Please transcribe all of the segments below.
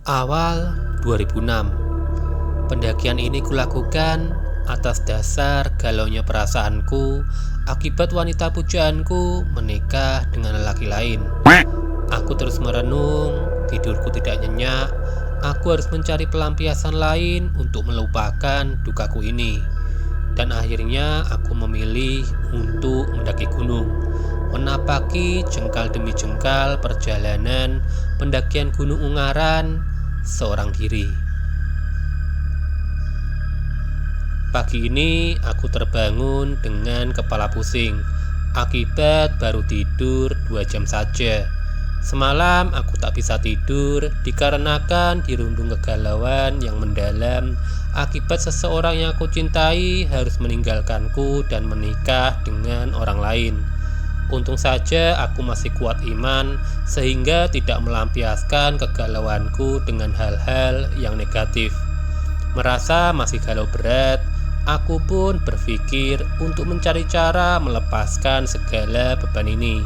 Awal 2006, pendakian ini kulakukan atas dasar galaunya perasaanku akibat wanita pujaanku menikah dengan lelaki lain. Aku terus merenung, tidurku tidak nyenyak. Aku harus mencari pelampiasan lain untuk melupakan dukaku ini. Dan akhirnya aku memilih untuk mendaki gunung, menapaki jengkal demi jengkal perjalanan pendakian Gunung Ungaran seorang diri. Pagi ini aku terbangun dengan kepala pusing akibat baru tidur 2 jam saja. Semalam aku tak bisa tidur dikarenakan dirundung kegalauan yang mendalam akibat seseorang yang aku cintai harus meninggalkanku dan menikah dengan orang lain. Untung saja aku masih kuat iman sehingga tidak melampiaskan kegalauanku dengan hal-hal yang negatif. Merasa masih galau berat, aku pun berpikir untuk mencari cara melepaskan segala beban ini,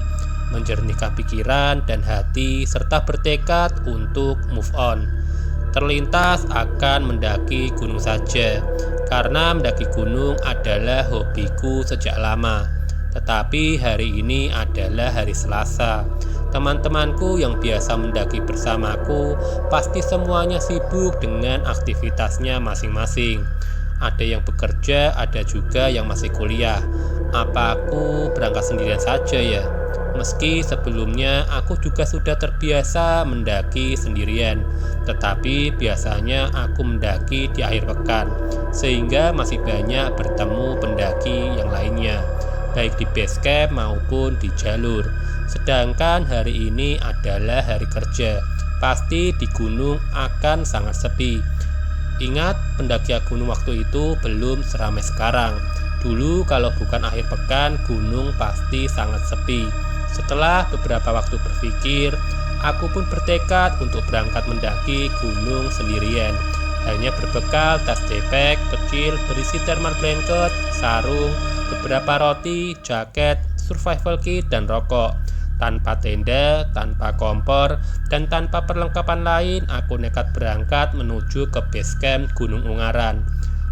menjernihkan pikiran dan hati serta bertekad untuk move on. Terlintas akan mendaki gunung saja, karena mendaki gunung adalah hobiku sejak lama. Tetapi hari ini adalah hari Selasa. Teman-temanku yang biasa mendaki bersamaku pasti semuanya sibuk dengan aktivitasnya masing-masing. Ada yang bekerja, ada juga yang masih kuliah. Apa aku berangkat sendirian saja ya? Meski sebelumnya aku juga sudah terbiasa mendaki sendirian, tetapi biasanya aku mendaki di akhir pekan, sehingga masih banyak bertemu pendaki yang lainnya, baik di base camp maupun di jalur. Sedangkan hari ini adalah hari kerja, pasti di gunung akan sangat sepi. Ingat, pendakian gunung waktu itu belum seramai sekarang. Dulu kalau bukan akhir pekan, gunung pasti sangat sepi. Setelah beberapa waktu berpikir, aku pun bertekad untuk berangkat mendaki gunung sendirian. Hanya berbekal tas depek kecil berisi thermal blanket, sarung, beberapa roti, jaket, survival kit, dan rokok. Tanpa tenda, tanpa kompor, dan tanpa perlengkapan lain, aku nekat berangkat menuju ke base camp Gunung Ungaran.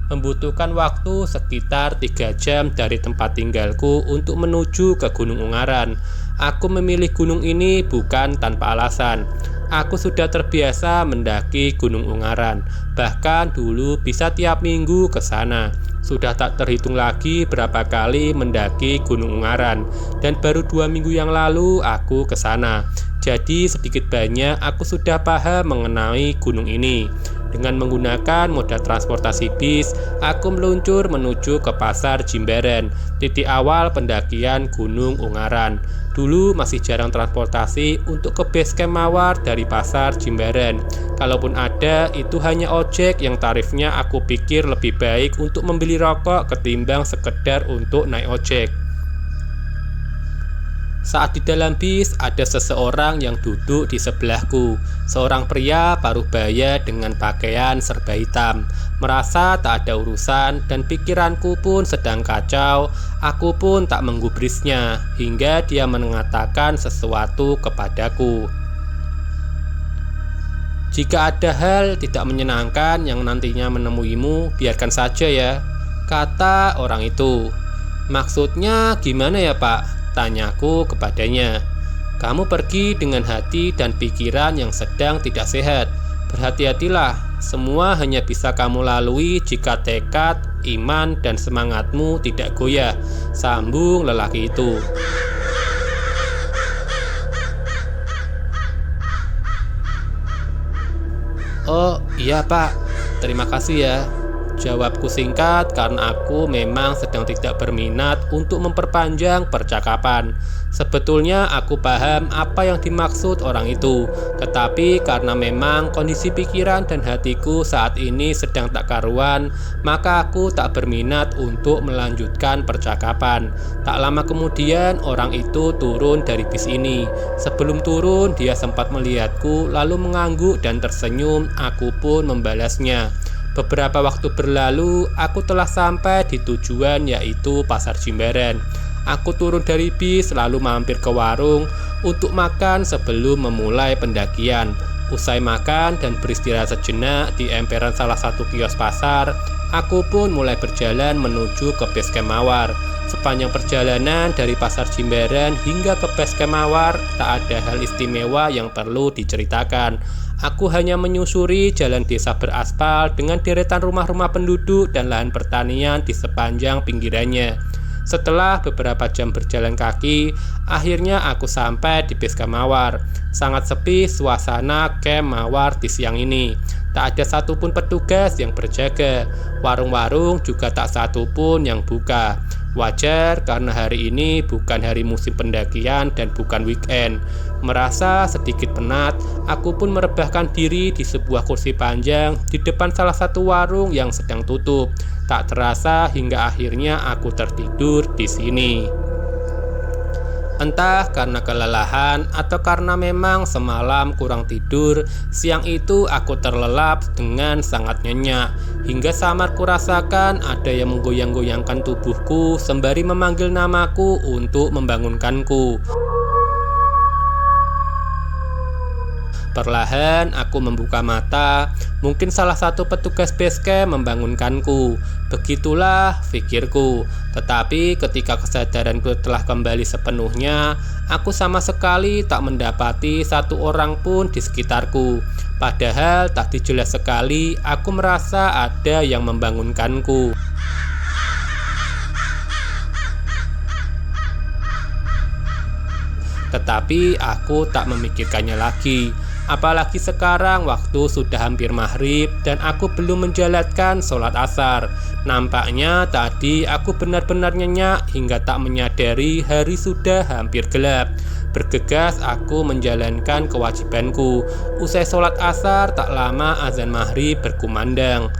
Membutuhkan waktu sekitar 3 jam dari tempat tinggalku untuk menuju ke Gunung Ungaran. Aku memilih gunung ini bukan tanpa alasan. Aku sudah terbiasa mendaki Gunung Ungaran, bahkan dulu bisa tiap minggu ke sana. Sudah tak terhitung lagi berapa kali mendaki Gunung Ungaran, dan baru 2 minggu yang lalu aku ke sana. Jadi sedikit banyak aku sudah paham mengenai gunung ini. Dengan menggunakan moda transportasi bis, aku meluncur menuju ke Pasar Jimbaran, titik awal pendakian Gunung Ungaran. Dulu masih jarang transportasi untuk ke base camp Mawar dari Pasar Jimbaran. Kalaupun ada, itu hanya ojek yang tarifnya aku pikir lebih baik untuk membeli rokok ketimbang sekedar untuk naik ojek. Saat di dalam bis, ada seseorang yang duduk di sebelahku. Seorang pria paruh baya dengan pakaian serba hitam. Merasa tak ada urusan dan pikiranku pun sedang kacau. Aku pun tak menggubrisnya hingga dia mengatakan sesuatu kepadaku. "Jika ada hal tidak menyenangkan yang nantinya menemuimu, biarkan saja ya," kata orang itu. "Maksudnya gimana ya Pak?" tanyaku kepadanya. "Kamu pergi dengan hati dan pikiran yang sedang tidak sehat. Berhati-hatilah, semua hanya bisa kamu lalui jika tekad, iman, dan semangatmu tidak goyah," sambung lelaki itu. "Oh iya Pak, terima kasih ya," jawabku singkat karena aku memang sedang tidak berminat untuk memperpanjang percakapan. Sebetulnya aku paham apa yang dimaksud orang itu, tetapi karena memang kondisi pikiran dan hatiku saat ini sedang tak karuan, maka aku tak berminat untuk melanjutkan percakapan. Tak lama kemudian orang itu turun dari bis ini. Sebelum turun dia sempat melihatku lalu mengangguk dan tersenyum. Aku pun membalasnya. Beberapa waktu berlalu, aku telah sampai di tujuan, yaitu Pasar Jimbaran. Aku turun dari bis lalu mampir ke warung untuk makan sebelum memulai pendakian. Usai makan dan beristirahat sejenak di emperan salah satu kios pasar, aku pun mulai berjalan menuju ke base camp Mawar. Sepanjang perjalanan dari pasar Jimbaran hingga ke base camp Mawar, tak ada hal istimewa yang perlu diceritakan. Aku hanya menyusuri jalan desa beraspal dengan deretan rumah-rumah penduduk dan lahan pertanian di sepanjang pinggirannya. Setelah beberapa jam berjalan kaki, akhirnya aku sampai di base camp Mawar. Sangat sepi suasana camp Mawar di siang ini. Tak ada satupun petugas yang berjaga. Warung-warung juga tak satupun yang buka. Wajar karena hari ini bukan hari musim pendakian dan bukan weekend. Merasa sedikit penat, aku pun merebahkan diri di sebuah kursi panjang di depan salah satu warung yang sedang tutup. Tak terasa hingga akhirnya aku tertidur di sini. Entah karena kelelahan atau karena memang semalam kurang tidur, siang itu aku terlelap dengan sangat nyenyak. Hingga samar kurasakan ada yang menggoyang-goyangkan tubuhku sembari memanggil namaku untuk membangunkanku. Perlahan aku membuka mata. Mungkin salah satu petugas base camp membangunkanku. Begitulah pikirku. Tetapi ketika kesadaranku telah kembali sepenuhnya, aku sama sekali tak mendapati satu orang pun di sekitarku. Padahal tadi jelas sekali aku merasa ada yang membangunkanku. Tetapi aku tak memikirkannya lagi. Apalagi sekarang waktu sudah hampir maghrib dan aku belum menjalankan sholat asar. Nampaknya tadi aku benar-benar nyenyak hingga tak menyadari hari sudah hampir gelap. Bergegas aku menjalankan kewajibanku. Usai sholat asar tak lama azan maghrib berkumandang.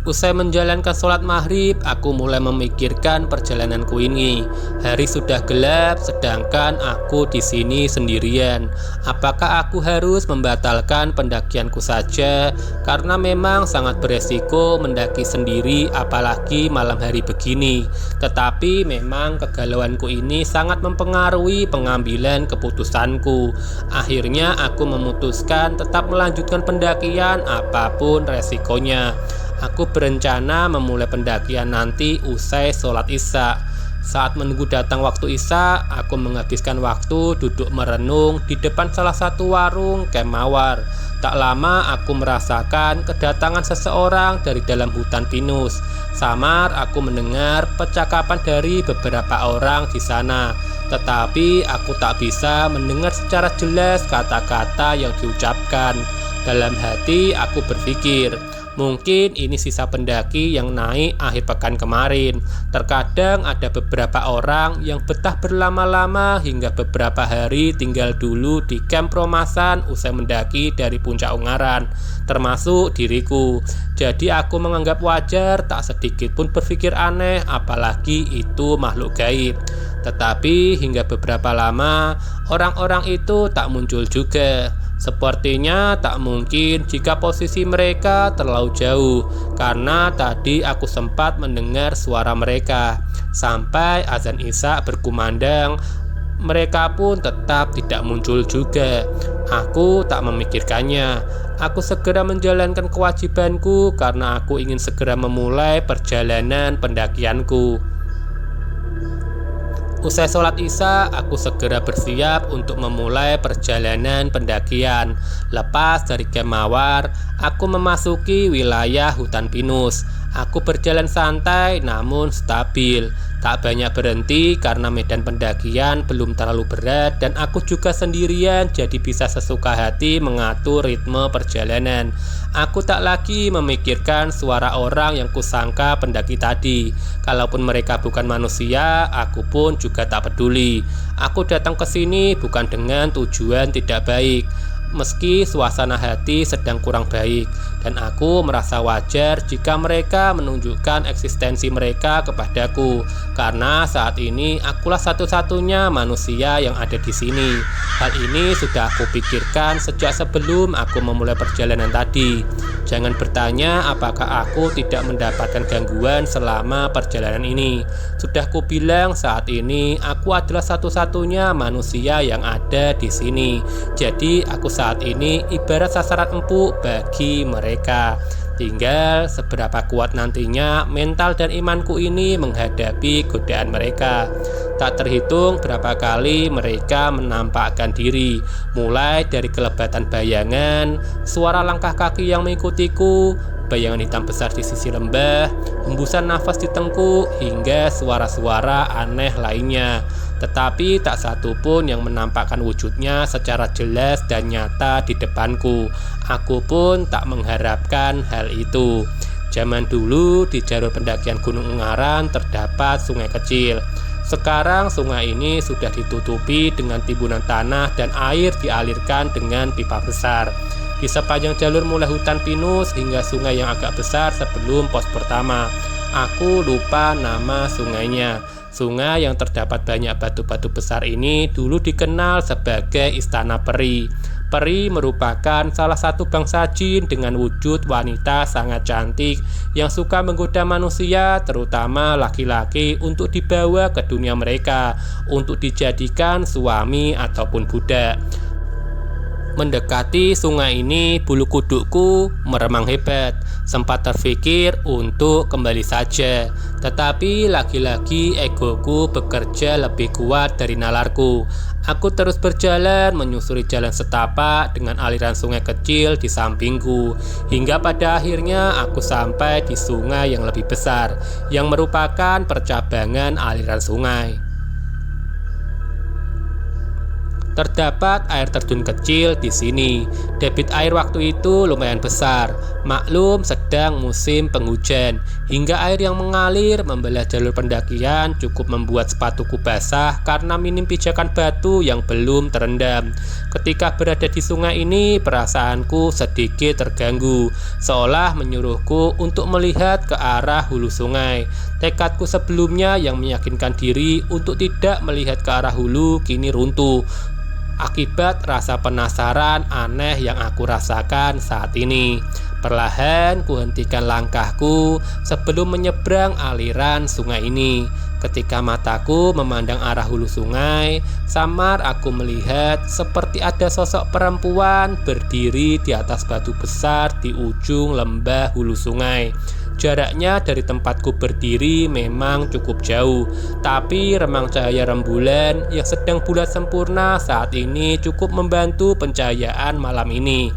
Usai menjalankan sholat maghrib, aku mulai memikirkan perjalananku ini. Hari sudah gelap, sedangkan aku di sini sendirian. Apakah aku harus membatalkan pendakianku saja? Karena memang sangat beresiko mendaki sendiri, apalagi malam hari begini. Tetapi memang kegalauanku ini sangat mempengaruhi pengambilan keputusanku. Akhirnya aku memutuskan tetap melanjutkan pendakian apapun resikonya. Aku berencana memulai pendakian nanti usai sholat isya. Saat menunggu datang waktu isya, aku menghabiskan waktu duduk merenung di depan salah satu warung camp Mawar. Tak lama aku merasakan kedatangan seseorang dari dalam hutan pinus. Samar aku mendengar percakapan dari beberapa orang di sana. Tetapi aku tak bisa mendengar secara jelas kata-kata yang diucapkan. Dalam hati aku berpikir, mungkin ini sisa pendaki yang naik akhir pekan kemarin. Terkadang ada beberapa orang yang betah berlama-lama hingga beberapa hari tinggal dulu di camp Romasan usai mendaki dari puncak Ungaran, termasuk diriku. Jadi aku menganggap wajar, tak sedikit pun berpikir aneh, apalagi itu makhluk gaib. Tetapi hingga beberapa lama orang-orang itu tak muncul juga. Sepertinya tak mungkin jika posisi mereka terlalu jauh, karena tadi aku sempat mendengar suara mereka. Sampai azan isya berkumandang, mereka pun tetap tidak muncul juga. Aku tak memikirkannya. Aku segera menjalankan kewajibanku karena aku ingin segera memulai perjalanan pendakianku. Usai sholat isya, aku segera bersiap untuk memulai perjalanan pendakian. Lepas dari camp Mawar, aku memasuki wilayah hutan pinus. Aku berjalan santai namun stabil. Tak banyak berhenti karena medan pendakian belum terlalu berat dan aku juga sendirian, jadi bisa sesuka hati mengatur ritme perjalanan. Aku tak lagi memikirkan suara orang yang kusangka pendaki tadi. Kalaupun mereka bukan manusia, aku pun juga tak peduli. Aku datang ke sini bukan dengan tujuan tidak baik. Meski suasana hati sedang kurang baik, dan aku merasa wajar jika mereka menunjukkan eksistensi mereka kepadaku, karena saat ini akulah satu-satunya manusia yang ada di sini. Hal ini sudah aku pikirkan sejak sebelum aku memulai perjalanan tadi. Jangan bertanya apakah aku tidak mendapatkan gangguan selama perjalanan ini. Sudah ku bilang saat ini aku adalah satu-satunya manusia yang ada di sini. Jadi aku saat ini ibarat sasaran empuk bagi mereka. Tinggal seberapa kuat nantinya mental dan imanku ini menghadapi godaan mereka. Tak terhitung berapa kali mereka menampakkan diri, mulai dari kelebatan bayangan, suara langkah kaki yang mengikutiku, bayangan hitam besar di sisi lembah, hembusan nafas di tengkuk, hingga suara-suara aneh lainnya. Tetapi tak satu pun yang menampakkan wujudnya secara jelas dan nyata di depanku. Aku pun tak mengharapkan hal itu. Zaman dulu di jalur pendakian Gunung Ungaran terdapat sungai kecil. Sekarang sungai ini sudah ditutupi dengan timbunan tanah dan air dialirkan dengan pipa besar. Di sepanjang jalur mulai hutan pinus hingga sungai yang agak besar sebelum pos pertama. Aku lupa nama sungainya. Sungai yang terdapat banyak batu-batu besar ini dulu dikenal sebagai Istana Peri. Peri merupakan salah satu bangsa jin dengan wujud wanita sangat cantik yang suka menggoda manusia, terutama laki-laki, untuk dibawa ke dunia mereka untuk dijadikan suami ataupun budak. Mendekati sungai ini, bulu kudukku meremang hebat. Sempat terpikir untuk kembali saja, tetapi lagi-lagi egoku bekerja lebih kuat dari nalarku. Aku terus berjalan menyusuri jalan setapak dengan aliran sungai kecil di sampingku, hingga pada akhirnya aku sampai di sungai yang lebih besar, yang merupakan percabangan aliran sungai. Terdapat air terjun kecil di sini. Debit air waktu itu lumayan besar. Maklum sedang musim penghujan, hingga air yang mengalir membelah jalur pendakian cukup membuat sepatuku basah karena minim pijakan batu yang belum terendam. Ketika berada di sungai ini, perasaanku sedikit terganggu, seolah menyuruhku untuk melihat ke arah hulu sungai. Tekadku sebelumnya yang meyakinkan diri untuk tidak melihat ke arah hulu kini runtuh akibat rasa penasaran aneh yang aku rasakan saat ini. Perlahan kuhentikan langkahku sebelum menyeberang aliran sungai ini. Ketika mataku memandang arah hulu sungai, samar aku melihat seperti ada sosok perempuan berdiri di atas batu besar di ujung lembah hulu sungai. Jaraknya dari tempatku berdiri memang cukup jauh, tapi remang cahaya rembulan yang sedang bulat sempurna saat ini cukup membantu pencahayaan malam ini.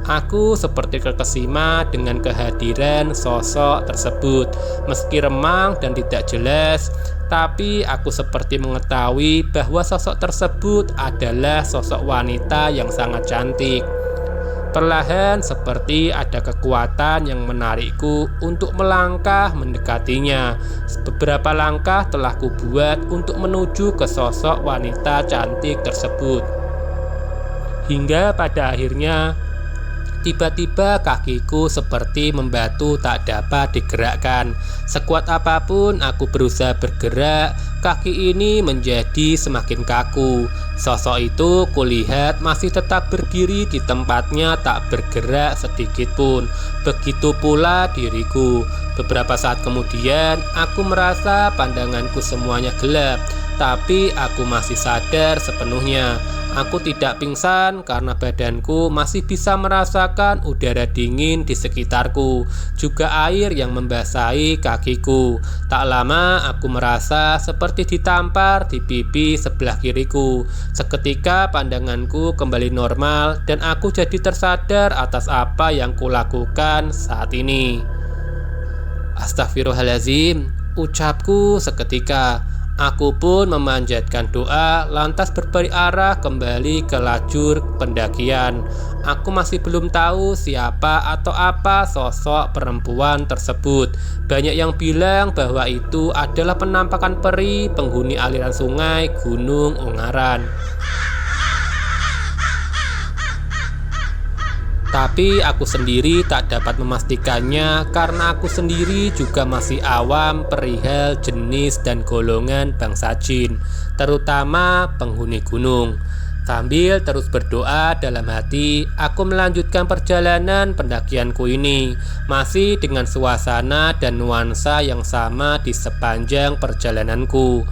Aku seperti terkesima dengan kehadiran sosok tersebut. Meski remang dan tidak jelas, tapi aku seperti mengetahui bahwa sosok tersebut adalah sosok wanita yang sangat cantik. Perlahan seperti ada kekuatan yang menarikku untuk melangkah mendekatinya. Beberapa langkah telah kubuat untuk menuju ke sosok wanita cantik tersebut. Hingga pada akhirnya tiba-tiba kakiku seperti membatu tak dapat digerakkan. Sekuat apapun aku berusaha bergerak, kaki ini menjadi semakin kaku. Sosok itu kulihat masih tetap berdiri di tempatnya, tak bergerak sedikit pun. Begitu pula diriku. Beberapa saat kemudian aku merasa pandanganku semuanya gelap, tapi aku masih sadar sepenuhnya. Aku tidak pingsan karena badanku masih bisa merasakan udara dingin di sekitarku, juga air yang membasahi kakiku. Tak lama aku merasa seperti ditampar di pipi sebelah kiriku. Seketika pandanganku kembali normal dan aku jadi tersadar atas apa yang kulakukan saat ini. Astagfirullahaladzim, ucapku seketika. Aku pun memanjatkan doa, lantas berbalik arah kembali ke lajur pendakian. Aku masih belum tahu siapa atau apa sosok perempuan tersebut. Banyak yang bilang bahwa itu adalah penampakan peri penghuni aliran sungai Gunung Ungaran. Tapi aku sendiri tak dapat memastikannya karena aku sendiri juga masih awam perihal jenis dan golongan bangsa jin, terutama penghuni gunung. Sambil terus berdoa dalam hati, aku melanjutkan perjalanan pendakianku ini, masih dengan suasana dan nuansa yang sama di sepanjang perjalananku.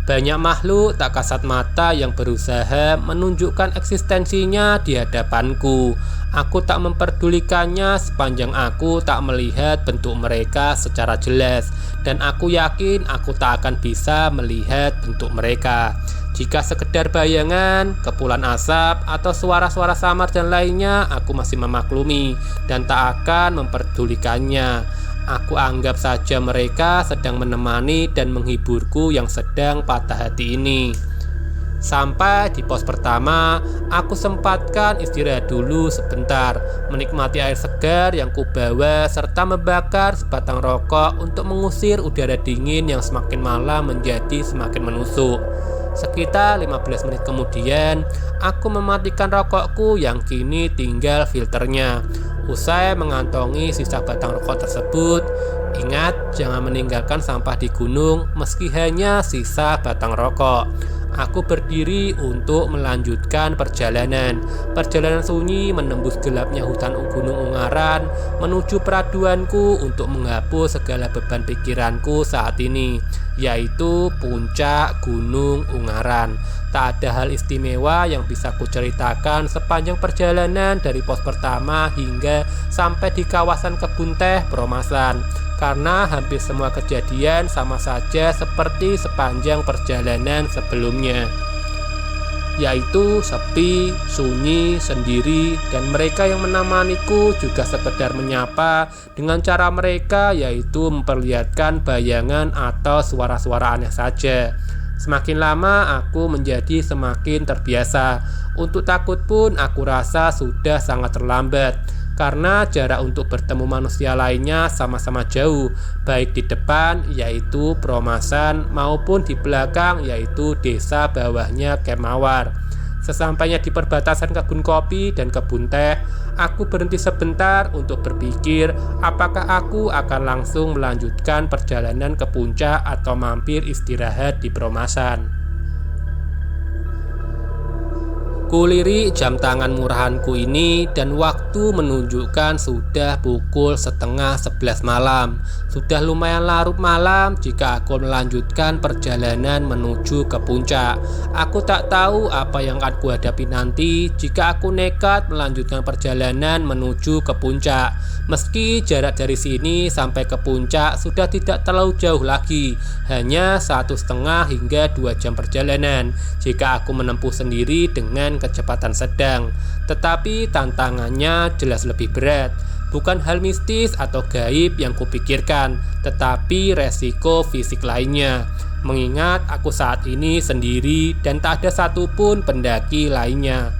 Banyak makhluk tak kasat mata yang berusaha menunjukkan eksistensinya di hadapanku. Aku tak memperdulikannya sepanjang aku tak melihat bentuk mereka secara jelas, dan aku yakin aku tak akan bisa melihat bentuk mereka. Jika sekedar bayangan, kepulan asap, atau suara-suara samar dan lainnya, aku masih memaklumi dan tak akan memperdulikannya. Aku anggap saja mereka sedang menemani dan menghiburku yang sedang patah hati ini. Sampai di pos pertama, aku sempatkan istirahat dulu sebentar, menikmati air segar yang kubawa serta membakar sebatang rokok untuk mengusir udara dingin yang semakin malam menjadi semakin menusuk. Sekitar 15 menit kemudian, aku mematikan rokokku yang kini tinggal filternya. Usai mengantongi sisa batang rokok tersebut, ingat jangan meninggalkan sampah di gunung meski hanya sisa batang rokok. Aku berdiri untuk melanjutkan perjalanan. Perjalanan sunyi menembus gelapnya hutan Gunung Ungaran menuju peraduanku untuk menghapus segala beban pikiranku saat ini, yaitu puncak Gunung Ungaran. Tak ada hal istimewa yang bisa kuceritakan sepanjang perjalanan dari pos pertama hingga sampai di kawasan kebun teh Peromasan, karena hampir semua kejadian sama saja seperti sepanjang perjalanan sebelumnya, yaitu sepi, sunyi, sendiri, dan mereka yang menemaniku juga sekedar menyapa dengan cara mereka, yaitu memperlihatkan bayangan atau suara-suara aneh saja. Semakin lama aku menjadi semakin terbiasa. Untuk takut pun aku rasa sudah sangat terlambat, karena jarak untuk bertemu manusia lainnya sama-sama jauh, baik di depan yaitu Peromasan maupun di belakang yaitu desa bawahnya Kemawar. Sesampainya di perbatasan kebun kopi dan kebun teh, aku berhenti sebentar untuk berpikir apakah aku akan langsung melanjutkan perjalanan ke puncak atau mampir istirahat di Peromasan. Kulirik jam tangan murahanku ini dan waktu menunjukkan sudah pukul 10:30 malam. Sudah lumayan larut malam jika aku melanjutkan perjalanan menuju ke puncak. Aku tak tahu apa yang akan kuhadapi nanti jika aku nekat melanjutkan perjalanan menuju ke puncak. Meski jarak dari sini sampai ke puncak sudah tidak terlalu jauh lagi, hanya 1,5 hingga 2 jam perjalanan jika aku menempuh sendiri dengan kecepatan sedang. Tetapi tantangannya jelas lebih berat. Bukan hal mistis atau gaib yang kupikirkan, tetapi resiko fisik lainnya. Mengingat aku saat ini sendiri dan tak ada satupun pendaki lainnya.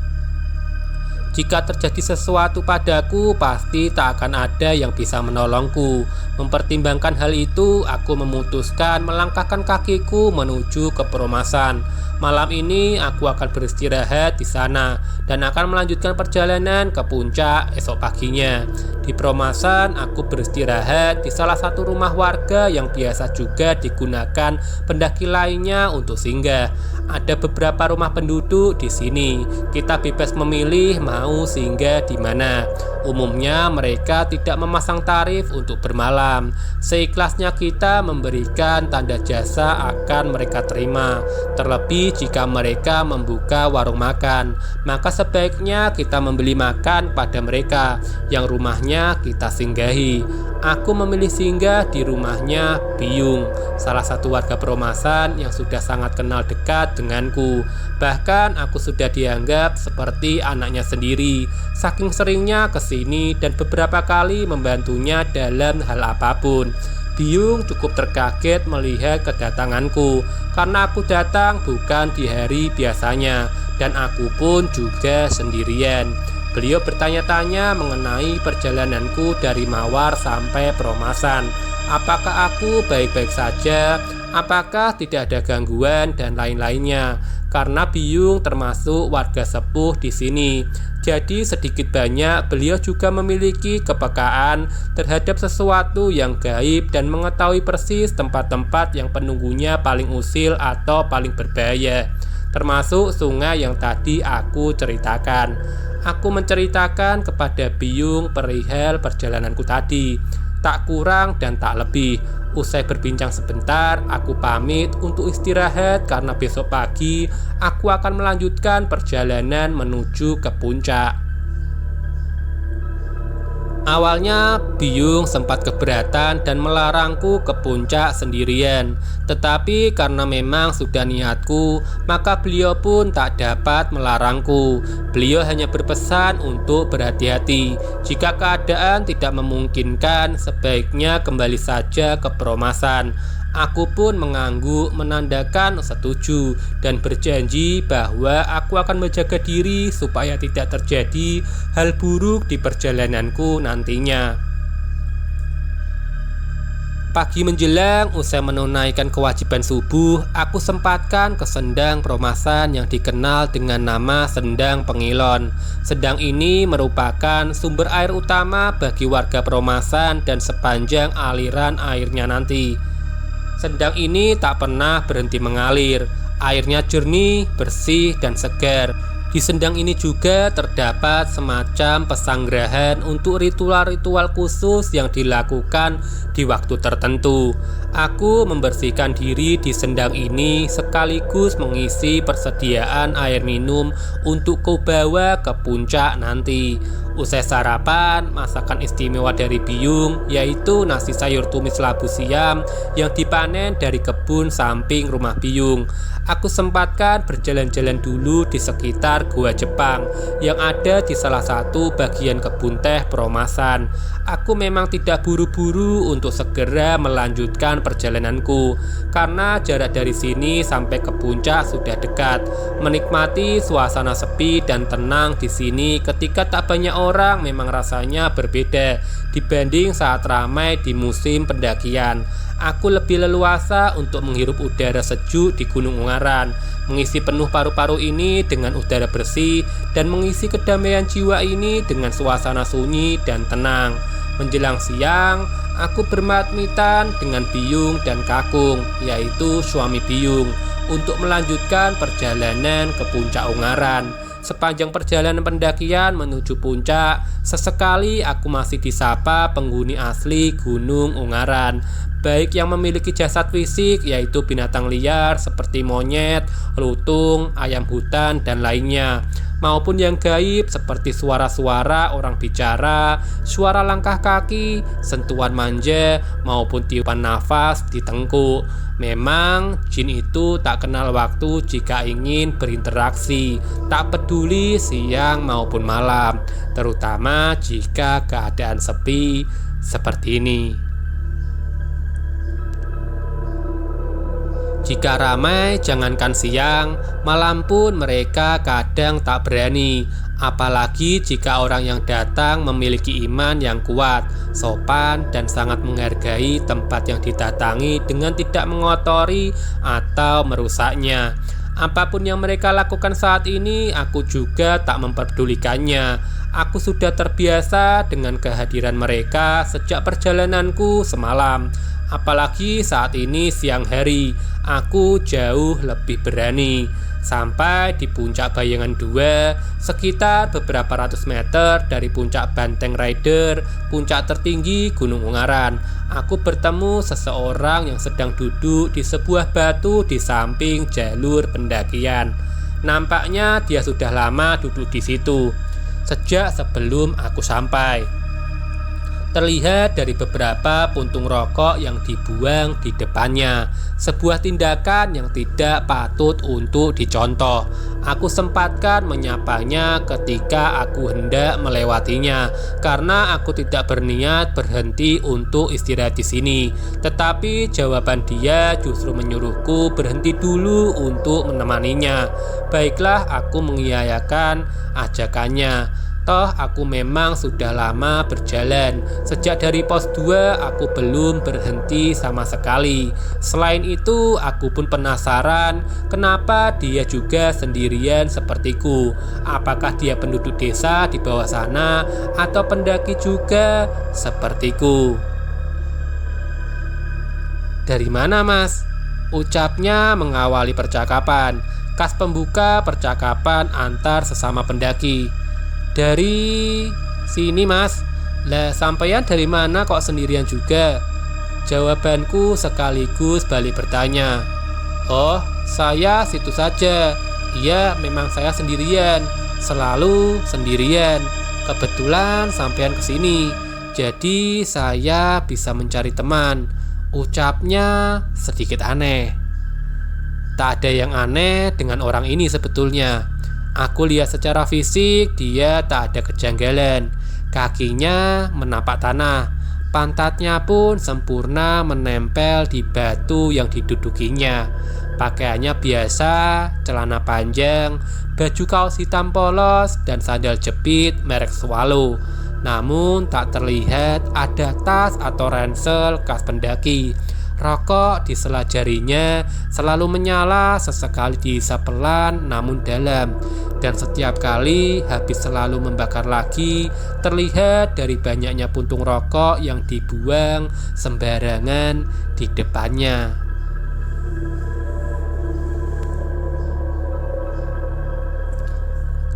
Jika terjadi sesuatu padaku, pasti tak akan ada yang bisa menolongku. Mempertimbangkan hal itu, aku memutuskan melangkahkan kakiku menuju ke Peromasan. Malam ini aku akan beristirahat di sana dan akan melanjutkan perjalanan ke puncak esok paginya. Di Peromasan, aku beristirahat di salah satu rumah warga yang biasa juga digunakan pendaki lainnya untuk singgah. Ada beberapa rumah penduduk di sini. Kita bebas memilih mau singgah di mana. Umumnya mereka tidak memasang tarif untuk bermalam. Seikhlasnya kita memberikan tanda jasa akan mereka terima. Terlebih jika mereka membuka warung makan, maka sebaiknya kita membeli makan pada mereka yang rumahnya kita singgahi. Aku memilih singgah di rumahnya Biyung, salah satu warga Peromasan yang sudah sangat kenal dekat denganku. Bahkan aku sudah dianggap seperti anaknya sendiri, saking seringnya kesini dan beberapa kali membantunya dalam hal apapun. Biyung cukup terkaget melihat kedatanganku, karena aku datang bukan di hari biasanya, dan aku pun juga sendirian. Beliau bertanya-tanya mengenai perjalananku dari Mawar sampai Peromasan. Apakah aku baik-baik saja? Apakah tidak ada gangguan dan lain-lainnya? Karena Biyung termasuk warga sepuh di sini. Jadi sedikit banyak beliau juga memiliki kepekaan terhadap sesuatu yang gaib dan mengetahui persis tempat-tempat yang penunggunya paling usil atau paling berbahaya, termasuk sungai yang tadi aku ceritakan. Aku menceritakan kepada Biyung perihal perjalananku tadi. tak kurang dan tak lebih. Usai berbincang sebentar, aku pamit untuk istirahat karena besok pagi aku akan melanjutkan perjalanan menuju ke puncak. Awalnya Biyung sempat keberatan dan melarangku ke puncak sendirian. Tetapi karena memang sudah niatku, maka beliau pun tak dapat melarangku. Beliau hanya berpesan untuk berhati-hati. Jika keadaan tidak memungkinkan, sebaiknya kembali saja ke Peromasan. Aku pun mengangguk menandakan setuju dan berjanji bahwa aku akan menjaga diri supaya tidak terjadi hal buruk di perjalananku nantinya. Pagi menjelang, usai menunaikan kewajiban subuh, aku sempatkan ke Sendang Peromasan yang dikenal dengan nama Sendang Pengilon. Sendang ini merupakan sumber air utama bagi warga Peromasan dan sepanjang aliran airnya nanti. Sendang ini tak pernah berhenti mengalir. Airnya jernih, bersih, dan segar. Di sendang ini juga terdapat semacam pesanggerahan untuk ritual-ritual khusus yang dilakukan di waktu tertentu. Aku membersihkan diri di sendang ini sekaligus mengisi persediaan air minum untuk kubawa ke puncak nanti. Usai sarapan, masakan istimewa dari Biyung yaitu nasi sayur tumis labu siam yang dipanen dari kebun samping rumah Biyung. Aku sempatkan berjalan-jalan dulu di sekitar Gua Jepang yang ada di salah satu bagian kebun teh Peromasan. Aku memang tidak buru-buru untuk segera melanjutkan perjalananku karena jarak dari sini sampai ke puncak sudah dekat. Menikmati suasana sepi dan tenang di sini ketika tak banyak orang memang rasanya berbeda dibanding saat ramai di musim pendakian. Aku lebih leluasa untuk menghirup udara sejuk di Gunung Ungaran, mengisi penuh paru-paru ini dengan udara bersih, dan mengisi kedamaian jiwa ini dengan suasana sunyi dan tenang. Menjelang siang, aku berpamitan dengan Biyung dan Kakung, yaitu suami Biyung, untuk melanjutkan perjalanan ke puncak Ungaran. Sepanjang perjalanan pendakian menuju puncak, sesekali aku masih disapa penghuni asli Gunung Ungaran, baik yang memiliki jasad fisik yaitu binatang liar seperti monyet, lutung, ayam hutan, dan lainnya, maupun yang gaib seperti suara-suara orang bicara, suara langkah kaki, sentuhan manja, maupun tiupan nafas di tengkuk. Memang jin itu tak kenal waktu jika ingin berinteraksi, tak peduli siang maupun malam, terutama jika keadaan sepi seperti ini. Jika ramai, jangankan siang, malam pun mereka kadang tak berani. Apalagi jika orang yang datang memiliki iman yang kuat, sopan, dan sangat menghargai tempat yang didatangi dengan tidak mengotori atau merusaknya. Apapun yang mereka lakukan saat ini, aku juga tak memperdulikannya. Aku sudah terbiasa dengan kehadiran mereka sejak perjalananku semalam. Apalagi saat ini siang hari, aku jauh lebih berani. Sampai di puncak Bayangan 2, sekitar beberapa ratus meter dari puncak Banteng Rider, puncak tertinggi Gunung Ungaran, aku bertemu seseorang yang sedang duduk di sebuah batu di samping jalur pendakian. Nampaknya dia sudah lama duduk di situ, sejak sebelum aku sampai. Terlihat dari beberapa puntung rokok yang dibuang di depannya, sebuah tindakan yang tidak patut untuk dicontoh. Aku sempatkan menyapanya ketika aku hendak melewatinya, karena aku tidak berniat berhenti untuk istirahat di sini. Tetapi jawaban dia justru menyuruhku berhenti dulu untuk menemaninya. Baiklah, aku mengiyakan ajakannya. Toh aku memang sudah lama berjalan. Sejak dari pos 2 aku belum berhenti sama sekali. Selain itu aku pun penasaran kenapa dia juga sendirian sepertiku. Apakah dia penduduk desa di bawah sana atau pendaki juga sepertiku? Dari mana, Mas? Ucapnya mengawali percakapan. Khas pembuka percakapan antar sesama pendaki. Dari sini, Mas. "Lah, sampeyan dari mana kok sendirian juga?" Jawabanku sekaligus balik bertanya. "Oh, saya situ saja. Iya, memang saya sendirian. Selalu sendirian. Kebetulan sampean kesini. Jadi saya bisa mencari teman." Ucapnya sedikit aneh. Tak ada yang aneh dengan orang ini sebetulnya. Aku lihat secara fisik dia tak ada kejanggalan. Kakinya menapak tanah. Pantatnya pun sempurna menempel di batu yang didudukinya. Pakaiannya biasa, celana panjang, baju kaos hitam polos, dan sandal jepit merek Swallow. Namun tak terlihat ada tas atau ransel khas pendaki. Rokok di sela jarinya selalu menyala, sesekali dihisap pelan namun dalam, dan setiap kali habis selalu membakar lagi. Terlihat dari banyaknya puntung rokok yang dibuang sembarangan di depannya.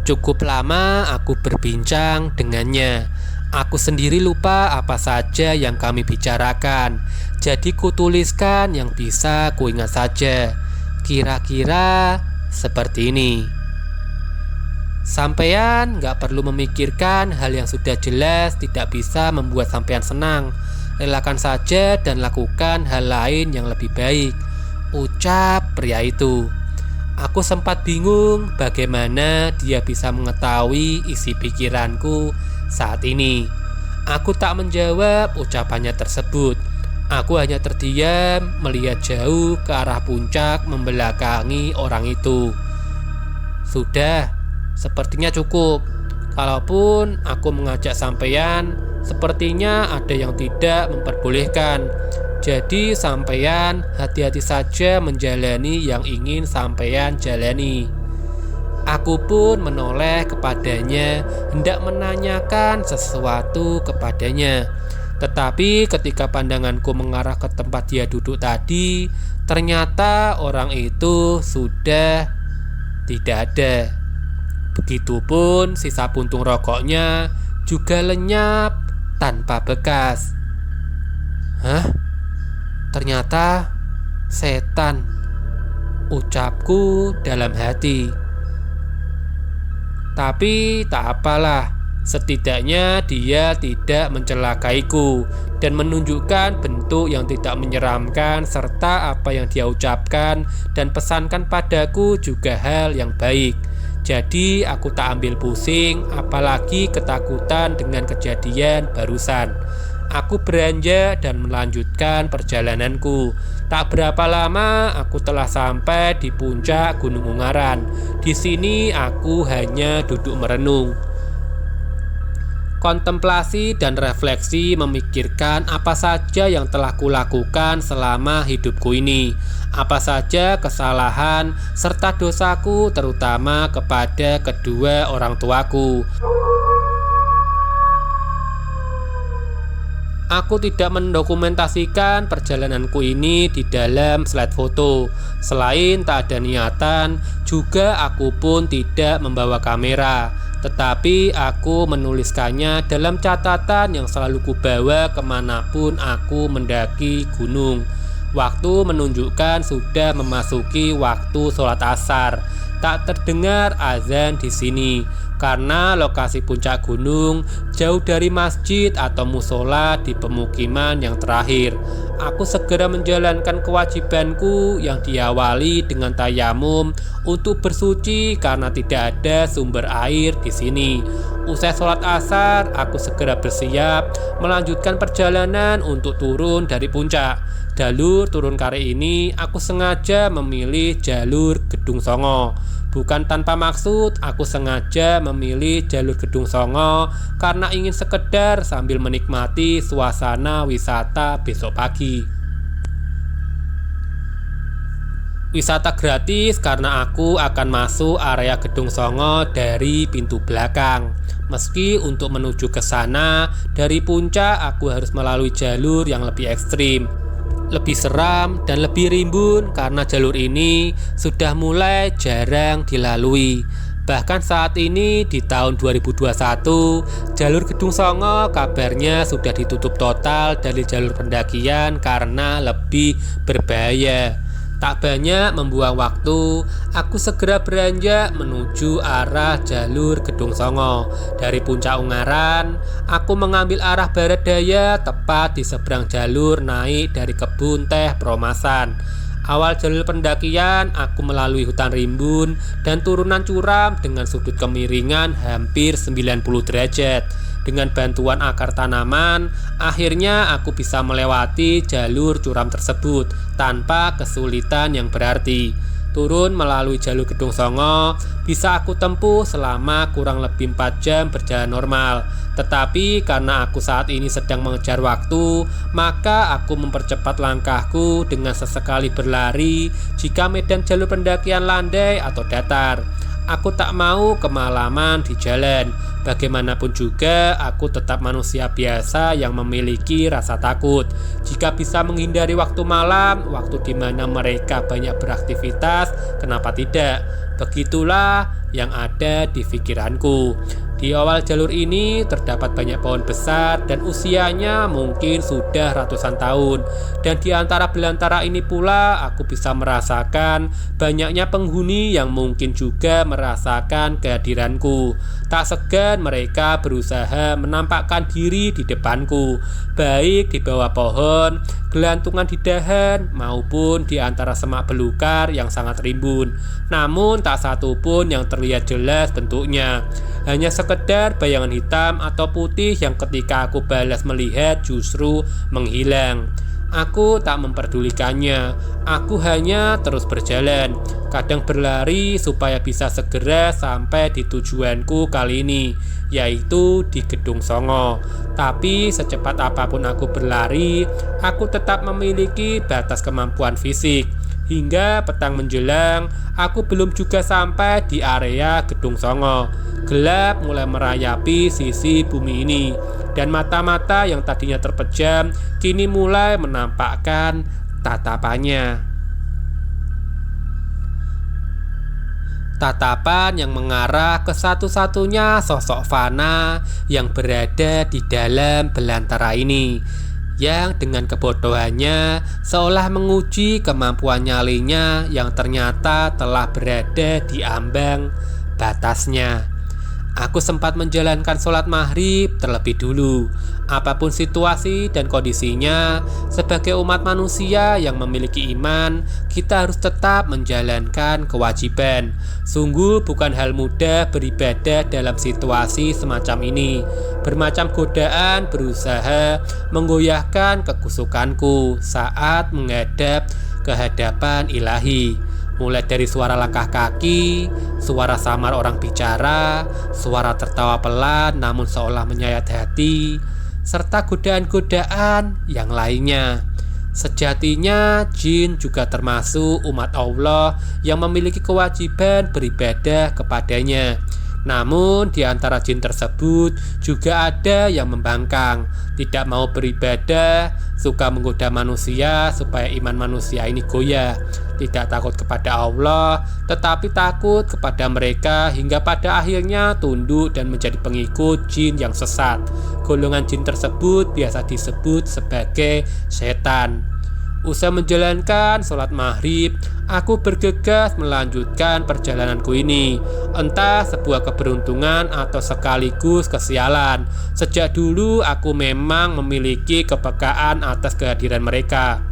Cukup lama aku berbincang dengannya. Aku sendiri lupa apa saja yang kami bicarakan. Jadi kutuliskan yang bisa kuingat saja. Kira-kira seperti ini. "Sampean gak perlu memikirkan hal yang sudah jelas tidak bisa membuat sampean senang. Relakan saja dan lakukan hal lain yang lebih baik," ucap pria itu. Aku sempat bingung bagaimana dia bisa mengetahui isi pikiranku saat ini. Aku tak menjawab ucapannya tersebut. Aku hanya terdiam melihat jauh ke arah puncak membelakangi orang itu. Sudah, sepertinya cukup. Kalaupun aku mengajak sampeyan, sepertinya ada yang tidak memperbolehkan. Jadi sampeyan hati-hati saja menjalani yang ingin sampeyan jalani. Aku pun menoleh kepadanya, hendak menanyakan sesuatu kepadanya. Tetapi ketika pandanganku mengarah ke tempat dia duduk tadi, ternyata orang itu sudah tidak ada. Begitupun sisa puntung rokoknya juga lenyap tanpa bekas. "Hah? Ternyata setan," ucapku dalam hati. Tapi tak apalah, setidaknya dia tidak mencelakaiku dan menunjukkan bentuk yang tidak menyeramkan, serta apa yang dia ucapkan dan pesankan padaku juga hal yang baik. Jadi aku tak ambil pusing, apalagi ketakutan dengan kejadian barusan. Aku beranjak dan melanjutkan perjalananku. Tak berapa lama aku telah sampai di puncak Gunung Ungaran. Di sini aku hanya duduk merenung, kontemplasi dan refleksi, memikirkan apa saja yang telah kulakukan selama hidupku ini, apa saja kesalahan serta dosaku, terutama kepada kedua orang tuaku. Aku tidak mendokumentasikan perjalananku ini di dalam slide foto. Selain tak ada niatan, juga aku pun tidak membawa kamera. Tetapi aku menuliskannya dalam catatan yang selalu kubawa kemanapun aku mendaki gunung. Waktu menunjukkan sudah memasuki waktu sholat asar. Tak terdengar azan di sini karena lokasi puncak gunung jauh dari masjid atau musola di pemukiman yang terakhir. Aku segera menjalankan kewajibanku yang diawali dengan tayamum untuk bersuci karena tidak ada sumber air di sini. Usai sholat asar, aku segera bersiap melanjutkan perjalanan untuk turun dari puncak. Jalur turun kali ini aku sengaja memilih jalur Gedung Songo. Bukan tanpa maksud, aku sengaja memilih jalur Gedung Songo karena ingin sekedar sambil menikmati suasana wisata besok pagi. Wisata gratis karena aku akan masuk area Gedung Songo dari pintu belakang. Meski untuk menuju ke sana dari puncak aku harus melalui jalur yang lebih ekstrim, lebih seram dan lebih rimbun karena jalur ini sudah mulai jarang dilalui. Bahkan saat ini di tahun 2021, jalur Gedung Songo kabarnya sudah ditutup total dari jalur pendakian karena lebih berbahaya. Tak banyak membuang waktu, aku segera beranjak menuju arah jalur Gedung Songo. Dari Puncak Ungaran, aku mengambil arah barat daya tepat di seberang jalur naik dari kebun teh Promasan. Awal jalur pendakian, aku melalui hutan rimbun dan turunan curam dengan sudut kemiringan hampir 90 derajat. Dengan bantuan akar tanaman, akhirnya aku bisa melewati jalur curam tersebut tanpa kesulitan yang berarti. Turun melalui jalur Gedung Songo bisa aku tempuh selama kurang lebih 4 jam berjalan normal. Tetapi karena aku saat ini sedang mengejar waktu, maka aku mempercepat langkahku dengan sesekali berlari jika medan jalur pendakian landai atau datar. Aku tak mau kemalaman di jalan. Bagaimanapun juga, aku tetap manusia biasa yang memiliki rasa takut. Jika bisa menghindari waktu malam, waktu di mana mereka banyak beraktivitas, kenapa tidak? Begitulah yang ada di pikiranku. Di awal jalur ini terdapat banyak pohon besar dan usianya mungkin sudah ratusan tahun. Dan di antara belantara ini pula aku bisa merasakan banyaknya penghuni yang mungkin juga merasakan kehadiranku. Tak segan mereka berusaha menampakkan diri di depanku, baik di bawah pohon, gelantungan di dahan, maupun di antara semak belukar yang sangat rimbun. Namun tak satu pun yang terlihat jelas bentuknya. Hanya sekedar bayangan hitam atau putih yang ketika aku balas melihat justru menghilang. Aku tak memperdulikannya. Aku hanya terus berjalan, kadang berlari supaya bisa segera sampai di tujuanku kali ini, yaitu di Gedung Songo. Tapi secepat apapun aku berlari, aku tetap memiliki batas kemampuan fisik. Hingga petang menjelang, aku belum juga sampai di area Gedung Songo. Gelap mulai merayapi sisi bumi ini, dan mata-mata yang tadinya terpejam kini mulai menampakkan tatapannya. Tatapan yang mengarah ke satu-satunya sosok fana yang berada di dalam belantara ini, yang dengan kebodohannya seolah menguji kemampuan nyalinya yang ternyata telah berada di ambang batasnya. Aku sempat menjalankan sholat maghrib terlebih dulu. Apapun situasi dan kondisinya, sebagai umat manusia yang memiliki iman, kita harus tetap menjalankan kewajiban. Sungguh bukan hal mudah beribadah dalam situasi semacam ini. Bermacam godaan berusaha menggoyahkan kekusukanku saat menghadap ke hadapan ilahi. Mulai dari suara langkah kaki, suara samar orang bicara, suara tertawa pelan namun seolah menyayat hati, serta godaan-godaan yang lainnya. Sejatinya jin juga termasuk umat Allah yang memiliki kewajiban beribadah kepadanya. Namun di antara jin tersebut juga ada yang membangkang, tidak mau beribadah, suka menggoda manusia supaya iman manusia ini goyah. Tidak takut kepada Allah, tetapi takut kepada mereka hingga pada akhirnya tunduk dan menjadi pengikut jin yang sesat. Golongan jin tersebut biasa disebut sebagai setan. Usai menjalankan sholat maghrib, aku bergegas melanjutkan perjalananku ini. Entah sebuah keberuntungan atau sekaligus kesialan, sejak dulu aku memang memiliki kepekaan atas kehadiran mereka.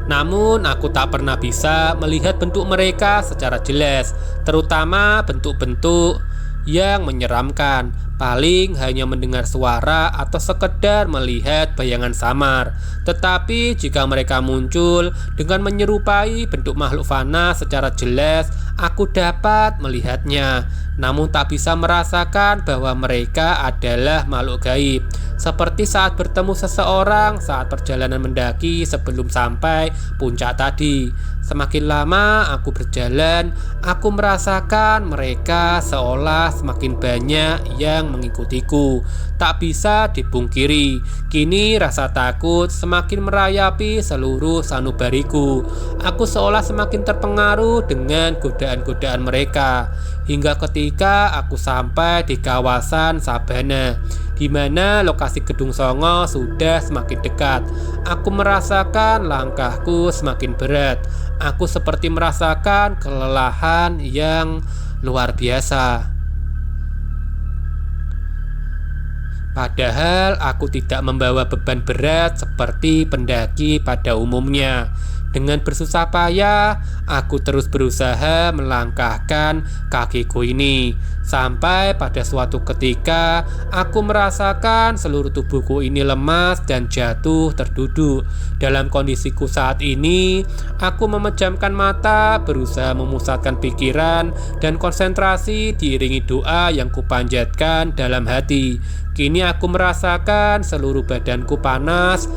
Namun aku tak pernah bisa melihat bentuk mereka secara jelas, terutama bentuk-bentuk yang menyeramkan. Paling hanya mendengar suara atau sekedar melihat bayangan samar. Tetapi jika mereka muncul dengan menyerupai bentuk makhluk fana secara jelas, aku dapat melihatnya, namun tak bisa merasakan bahwa mereka adalah makhluk gaib. Seperti saat bertemu seseorang saat perjalanan mendaki sebelum sampai puncak tadi. Semakin lama aku berjalan, aku merasakan mereka seolah semakin banyak yang mengikutiku. Tak bisa dipungkiri, kini rasa takut semakin merayapi seluruh sanubariku. Aku seolah semakin terpengaruh dengan godaan godaan-godaan mereka. Hingga ketika aku sampai di kawasan Sabana, di mana lokasi Gedung Songo sudah semakin dekat. Aku merasakan langkahku semakin berat. Aku seperti merasakan kelelahan yang luar biasa. Padahal aku tidak membawa beban berat seperti pendaki pada umumnya. Dengan bersusah payah, aku terus berusaha melangkahkan kakiku ini. Sampai pada suatu ketika, aku merasakan seluruh tubuhku ini lemas dan jatuh terduduk. Dalam kondisiku saat ini, aku memejamkan mata, berusaha memusatkan pikiran dan konsentrasi diiringi doa yang kupanjatkan dalam hati. Kini aku merasakan seluruh badanku panas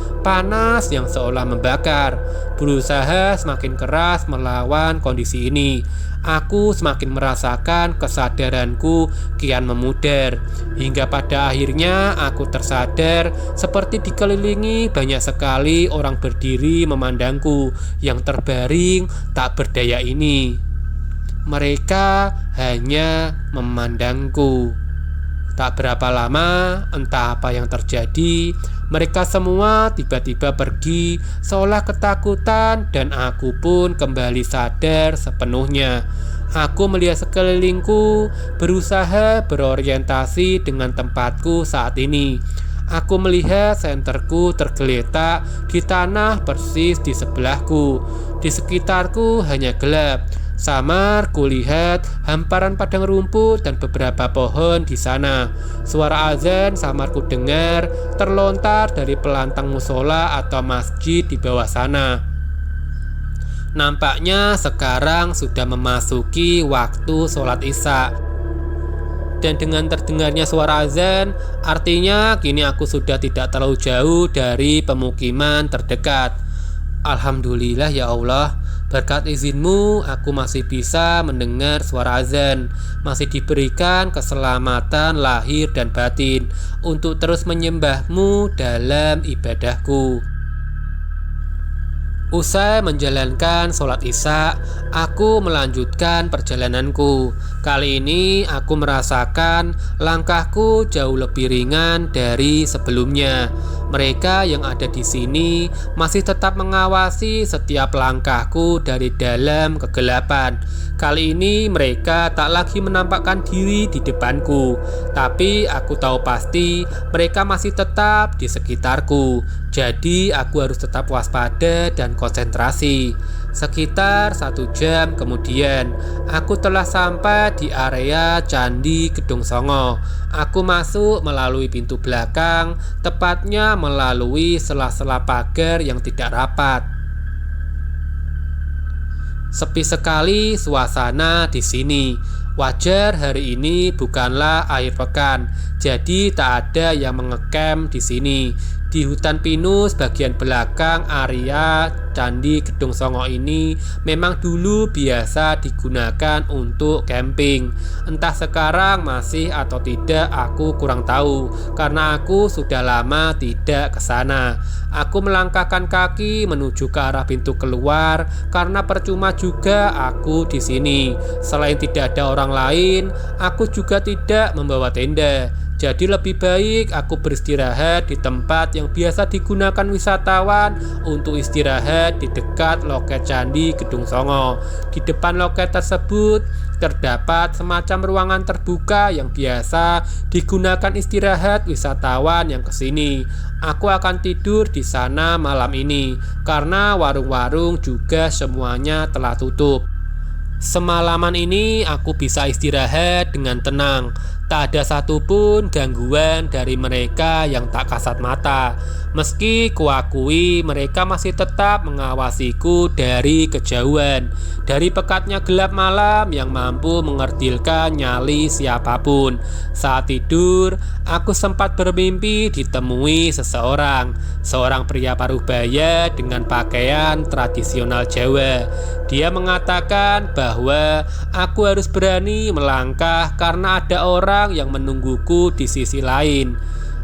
yang seolah membakar. Berusaha semakin keras melawan kondisi ini. Aku semakin merasakan kesadaranku kian memudar. Hingga pada akhirnya aku tersadar seperti dikelilingi banyak sekali orang berdiri memandangku yang terbaring tak berdaya ini. Mereka hanya memandangku. Tak berapa lama, entah apa yang terjadi, mereka semua tiba-tiba pergi seolah ketakutan dan aku pun kembali sadar sepenuhnya. Aku melihat sekelilingku, berusaha berorientasi dengan tempatku saat ini. Aku melihat senterku tergeletak di tanah persis di sebelahku. Di sekitarku hanya gelap. Samar kulihat hamparan padang rumput dan beberapa pohon di sana. Suara azan samar ku dengar terlontar dari pelantang musola atau masjid di bawah sana. Nampaknya sekarang sudah memasuki waktu sholat isya. Dan dengan terdengarnya suara azan, artinya kini aku sudah tidak terlalu jauh dari pemukiman terdekat. Alhamdulillah ya Allah, berkat izinmu aku masih bisa mendengar suara azan. Masih diberikan keselamatan lahir dan batin untuk terus menyembahmu dalam ibadahku. Usai menjalankan sholat isya, aku melanjutkan perjalananku. Kali ini aku merasakan langkahku jauh lebih ringan dari sebelumnya. Mereka yang ada di sini masih tetap mengawasi setiap langkahku dari dalam kegelapan. Kali ini mereka tak lagi menampakkan diri di depanku, tapi aku tahu pasti mereka masih tetap di sekitarku. Jadi aku harus tetap waspada dan konsentrasi. Sekitar 1 jam kemudian, aku telah sampai di area Candi Gedung Songo. Aku masuk melalui pintu belakang, tepatnya melalui sela-sela pagar yang tidak rapat. Sepi sekali suasana di sini. Wajar hari ini bukanlah akhir pekan, jadi tak ada yang mengecamp di sini. Di hutan pinus bagian belakang area Candi Gedung Songo ini memang dulu biasa digunakan untuk camping. Entah sekarang masih atau tidak aku kurang tahu, karena aku sudah lama tidak ke sana. Aku melangkahkan kaki menuju ke arah pintu keluar karena percuma juga aku di sini. Selain tidak ada orang lain, aku juga tidak membawa tenda. Jadi lebih baik aku beristirahat di tempat yang biasa digunakan wisatawan untuk istirahat di dekat loket Candi Gedung Songo. Di depan loket tersebut terdapat semacam ruangan terbuka yang biasa digunakan istirahat wisatawan yang kesini. Aku akan tidur di sana malam ini karena warung-warung juga semuanya telah tutup. Semalaman ini aku bisa istirahat dengan tenang. Tak ada satupun gangguan dari mereka yang tak kasat mata. Meski kuakui mereka masih tetap mengawasiku dari kejauhan, dari pekatnya gelap malam yang mampu mengerdilkan nyali siapapun. Saat tidur, aku sempat bermimpi ditemui seorang pria parubaya dengan pakaian tradisional Jawa. Dia mengatakan bahwa aku harus berani melangkah karena ada orang yang menungguku di sisi lain.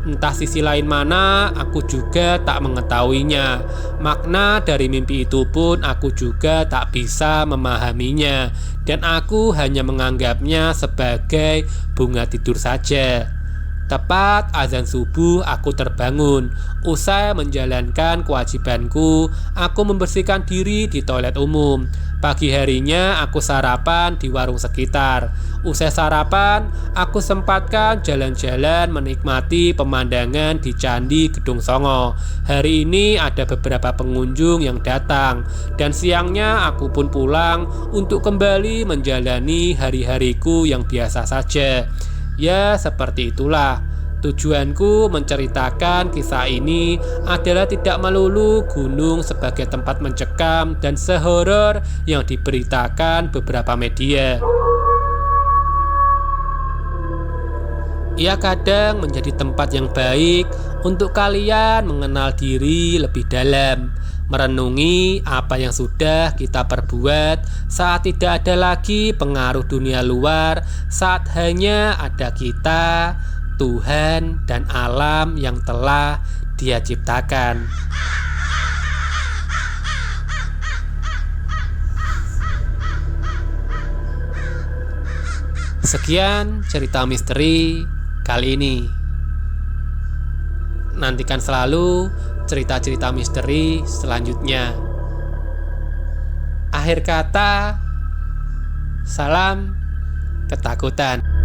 Entah sisi lain mana, aku juga tak mengetahuinya. Makna dari mimpi itu pun aku juga tak bisa memahaminya, dan aku hanya menganggapnya sebagai bunga tidur saja. Tepat azan subuh aku terbangun. Usai menjalankan kewajibanku, aku membersihkan diri di toilet umum. Pagi harinya aku sarapan di warung sekitar. Usai sarapan, aku sempatkan jalan-jalan menikmati pemandangan di Candi Gedung Songo. Hari ini ada beberapa pengunjung yang datang, dan siangnya aku pun pulang untuk kembali menjalani hari-hariku yang biasa saja. Ya, seperti itulah. Tujuanku menceritakan kisah ini adalah tidak melulu gunung sebagai tempat mencekam dan sehoror yang diberitakan beberapa media. Ia kadang menjadi tempat yang baik untuk kalian mengenal diri lebih dalam, merenungi apa yang sudah kita perbuat saat tidak ada lagi pengaruh dunia luar, saat hanya ada kita, Tuhan, dan alam yang telah Dia ciptakan. Sekian cerita misteri kali ini. Nantikan selalu cerita-cerita misteri selanjutnya. Akhir kata, salam ketakutan.